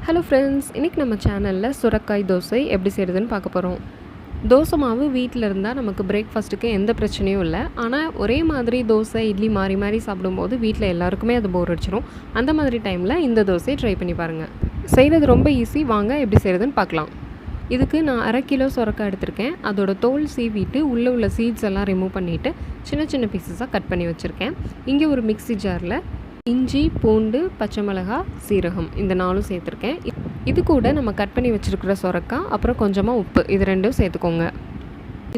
Hello friends, இன்றைக்கி நம்ம சேனலில் சுரக்காய் தோசை எப்படி செய்கிறதுன்னு பார்க்க போகிறோம். தோசை மாவு வீட்டில் இருந்தால் நமக்கு பிரேக்ஃபாஸ்ட்டுக்கு எந்த பிரச்சனையும் இல்லை. ஆனால் ஒரே மாதிரி தோசை இட்லி மாறி மாறி சாப்பிடும்போது வீட்டில் எல்லாருக்குமே அது போர் அடிச்சிடும். அந்த மாதிரி டைமில் இந்த தோசையை ட்ரை பண்ணி பாருங்கள். செய்கிறது ரொம்ப ஈஸி. வாங்க எப்படி செய்கிறதுன்னு பார்க்கலாம். இதுக்கு நான் 1/2 கிலோ சுரக்காய் எடுத்திருக்கேன். அதோட தோல் சீவிட்டு உள்ளே உள்ள சீட்ஸ் எல்லாம் ரிமூவ் பண்ணிவிட்டு சின்ன சின்ன பீசஸாக கட் பண்ணி வச்சுருக்கேன். இங்கே ஒரு மிக்ஸி ஜாரில் இஞ்சி, பூண்டு, பச்சை மிளகாய், சீரகம் இந்த 4ம் சேர்த்துருக்கேன். இது கூட நம்ம கட் பண்ணி வச்சுருக்கிற சுரக்காய், அப்புறம் கொஞ்சமாக உப்பு, இது 2ம் சேர்த்துக்கோங்க.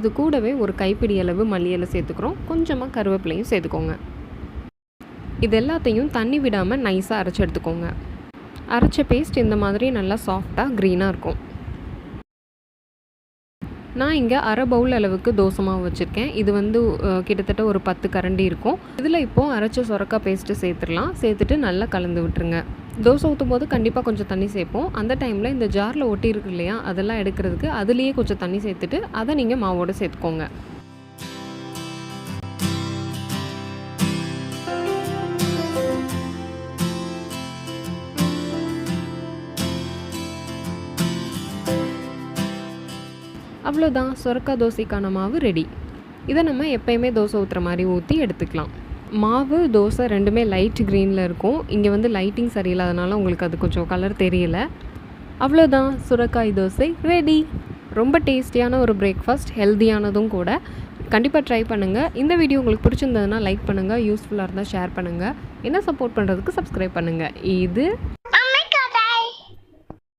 இது கூடவே ஒரு கைப்பிடி அளவு மல்லி இலை சேர்த்துக்கிறோம். கொஞ்சமாக கருவேப்பிலையும் சேர்த்துக்கோங்க. இது எல்லாத்தையும் தண்ணி விடாமல் நைஸாக அரைச்சி எடுத்துக்கோங்க. அரைச்ச பேஸ்ட் இந்த மாதிரி நல்லா சாஃப்டாக க்ரீனாக இருக்கும். நான் இங்கே 1/2 பவுல் அளவுக்கு தோசை மாவு வச்சுருக்கேன். இது கிட்டத்தட்ட ஒரு 10 கரண்டி இருக்கும். இதில் இப்போது அரைச்ச சுரக்காய் பேஸ்ட்டு சேர்த்துடலாம். சேர்த்துட்டு நல்லா கலந்து விட்டுருங்க. தோசை ஊற்றும் போது கண்டிப்பாக கொஞ்சம் தண்ணி சேர்ப்போம். அந்த டைமில் இந்த ஜாரில் ஒட்டி இருக்கு இல்லையா, அதெல்லாம் எடுக்கிறதுக்கு அதுலேயே கொஞ்சம் தண்ணி சேர்த்துட்டு அதை நீங்கள் மாவோடு சேர்த்துக்கோங்க. அவ்வளோதான், சுரக்காய் தோசைக்கான மாவு ரெடி. இதை நம்ம எப்போயுமே தோசை ஊற்றுற மாதிரி ஊற்றி எடுத்துக்கலாம். மாவு தோசை 2மே லைட் க்ரீனில் இருக்கும். இங்கே லைட்டிங் சரியில்லாதனால உங்களுக்கு அது கொஞ்சம் கலர் தெரியல. அவ்வளோதான், சுரக்காய் தோசை ரெடி. ரொம்ப டேஸ்டியான ஒரு பிரேக்ஃபாஸ்ட், ஹெல்த்தியானதும் கூட. கண்டிப்பாக ட்ரை பண்ணுங்கள். இந்த வீடியோ உங்களுக்கு பிடிச்சிருந்ததுன்னா லைக் பண்ணுங்கள். யூஸ்ஃபுல்லாக இருந்தால் ஷேர் பண்ணுங்கள். என்ன சப்போர்ட் பண்ணுறதுக்கு சப்ஸ்கிரைப் பண்ணுங்கள். இது